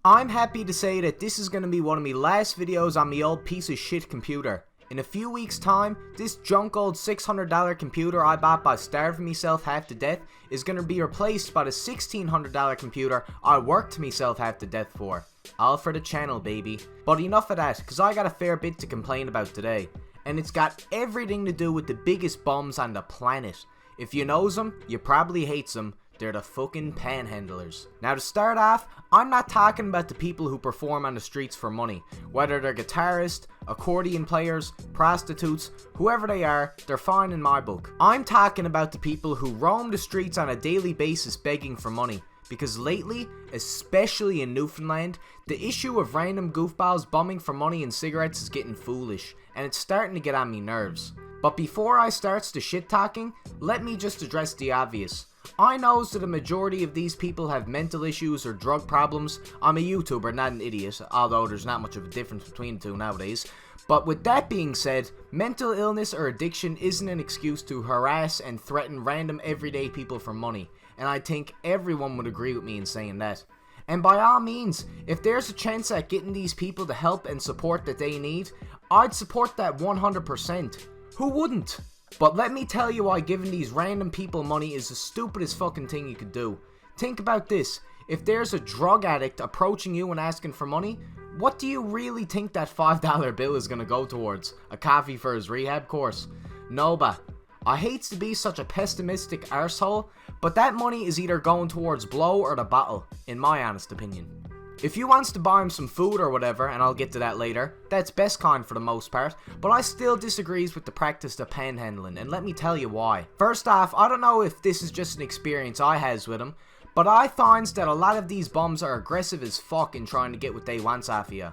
I'm happy to say that this is going to be one of my last videos on my old piece of shit computer. In a few weeks time, this junk old $600 computer I bought by starving myself half to death is going to be replaced by the $1,600 computer I worked myself half to death for. All for the channel, baby. But enough of that, cause I got a fair bit to complain about today. And it's got everything to do with the biggest bums on the planet. If you knows them, you probably hates them. They're the fucking panhandlers. Now to start off, I'm not talking about the people who perform on the streets for money. Whether they're guitarists, accordion players, prostitutes, whoever they are, they're fine in my book. I'm talking about the people who roam the streets on a daily basis begging for money. Because lately, especially in Newfoundland, the issue of random goofballs bumming for money and cigarettes is getting foolish, and it's starting to get on me nerves. But before I starts the shit talking, let me just address the obvious. I knows that a majority of these people have mental issues or drug problems. I'm a YouTuber, not an idiot, although there's not much of a difference between the two nowadays. But with that being said, mental illness or addiction isn't an excuse to harass and threaten random everyday people for money. And I think everyone would agree with me in saying that. And by all means, if there's a chance at getting these people the help and support that they need, I'd support that 100%. Who wouldn't? But let me tell you why giving these random people money is the stupidest fucking thing you could do. Think about this. If there's a drug addict approaching you and asking for money, what do you really think that $5 bill is gonna go towards? A coffee for his rehab course? No, but I hates to be such a pessimistic arsehole, but that money is either going towards blow or the bottle, in my honest opinion. If you wants to buy him some food or whatever, and I'll get to that later, that's best kind for the most part, but I still disagrees with the practice of panhandling, and let me tell you why. First off, I don't know if this is just an experience I has with him, but I finds that a lot of these bums are aggressive as fuck in trying to get what they wants off of you.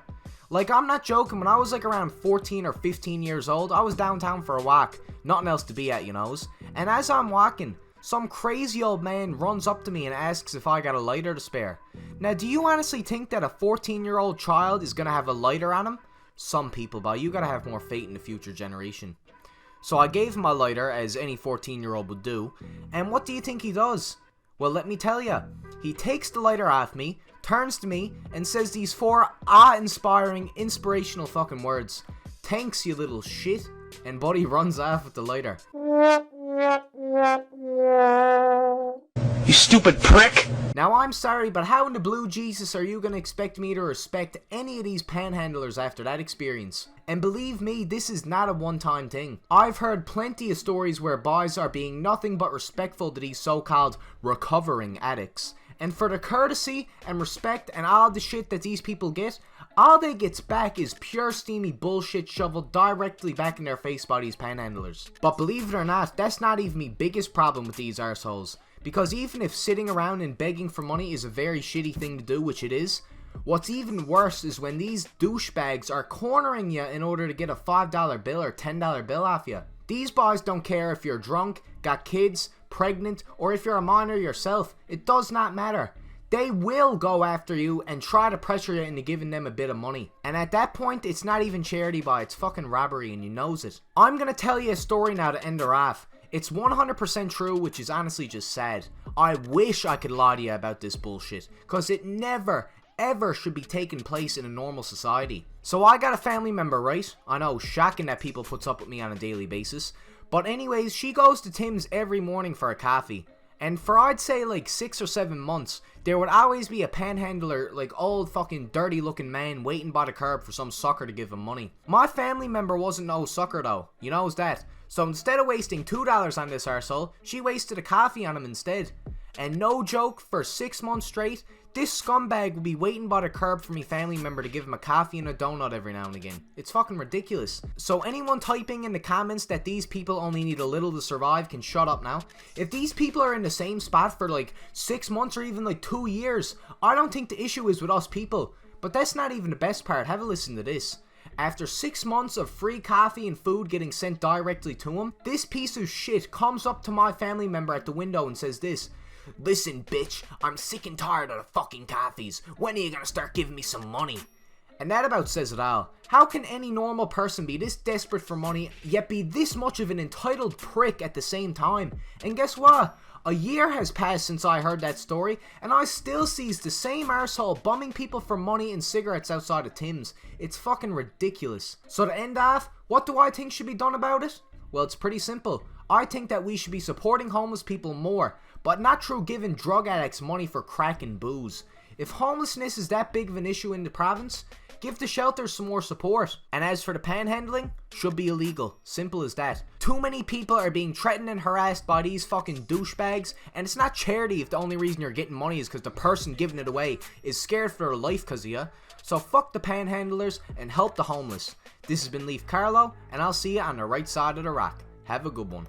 Like, I'm not joking, when I was like around 14 or 15 years old, I was downtown for a walk, nothing else to be at, you knows, and as I'm walking, some crazy old man runs up to me and asks if I got a lighter to spare. Now, do you honestly think that a 14-year-old child is gonna have a lighter on him? Some people, but you gotta have more faith in the future generation. So I gave him my lighter, as any 14-year-old would do, and what do you think he does? Well, let me tell ya. He takes the lighter off me, turns to me, and says these four awe-inspiring, inspirational fucking words. "Thanks, you little shit," and buddy runs off with the lighter. You stupid prick! Now I'm sorry, but how in the blue Jesus are you gonna expect me to respect any of these panhandlers after that experience? And believe me, this is not a one-time thing. I've heard plenty of stories where boys are being nothing but respectful to these so-called recovering addicts. And for the courtesy and respect and all the shit that these people get, all they gets back is pure steamy bullshit shoveled directly back in their face by these panhandlers. But believe it or not, that's not even my biggest problem with these arseholes. Because even if sitting around and begging for money is a very shitty thing to do, which it is, what's even worse is when these douchebags are cornering you in order to get a $5 bill or $10 bill off you. These boys don't care if you're drunk, got kids, pregnant, or if you're a minor yourself. It does not matter. They will go after you and try to pressure you into giving them a bit of money. And at that point, it's not even charity, boy, it's fucking robbery and you knows it. I'm gonna tell you a story now to end her off. It's 100% true, which is honestly just sad. I wish I could lie to you about this bullshit, cause it never, ever should be taking place in a normal society. So I got a family member, right? I know, shocking that people puts up with me on a daily basis. But anyways, she goes to Tim's every morning for a coffee. And for I'd say like 6 or 7 months, there would always be a panhandler, like old fucking dirty looking man waiting by the curb for some sucker to give him money. My family member wasn't no sucker though, you knows that. So instead of wasting $2 on this arsehole, she wasted a coffee on him instead. And no joke, for 6 months straight, this scumbag would be waiting by the curb for me family member to give him a coffee and a donut every now and again. It's fucking ridiculous. So anyone typing in the comments that these people only need a little to survive can shut up now. If these people are in the same spot for like 6 months or even like 2 years, I don't think the issue is with us people. But that's not even the best part. Have a listen to this. After 6 months of free coffee and food getting sent directly to him, this piece of shit comes up to my family member at the window and says this: "Listen, bitch, I'm sick and tired of the fucking coffees. When are you gonna start giving me some money?" And that about says it all. How can any normal person be this desperate for money, yet be this much of an entitled prick at the same time? And guess what? A year has passed since I heard that story, and I still sees the same arsehole bumming people for money and cigarettes outside of Tim's. It's fucking ridiculous. So to end off, what do I think should be done about it? Well, it's pretty simple. I think that we should be supporting homeless people more, but not through giving drug addicts money for crack and booze. If homelessness is that big of an issue in the province, give the shelters some more support. And as for the panhandling, should be illegal. Simple as that. Too many people are being threatened and harassed by these fucking douchebags, and it's not charity if the only reason you're getting money is because the person giving it away is scared for their life because of you. So fuck the panhandlers and help the homeless. This has been Leaf Carlo, and I'll see you on the right side of the rock. Have a good one.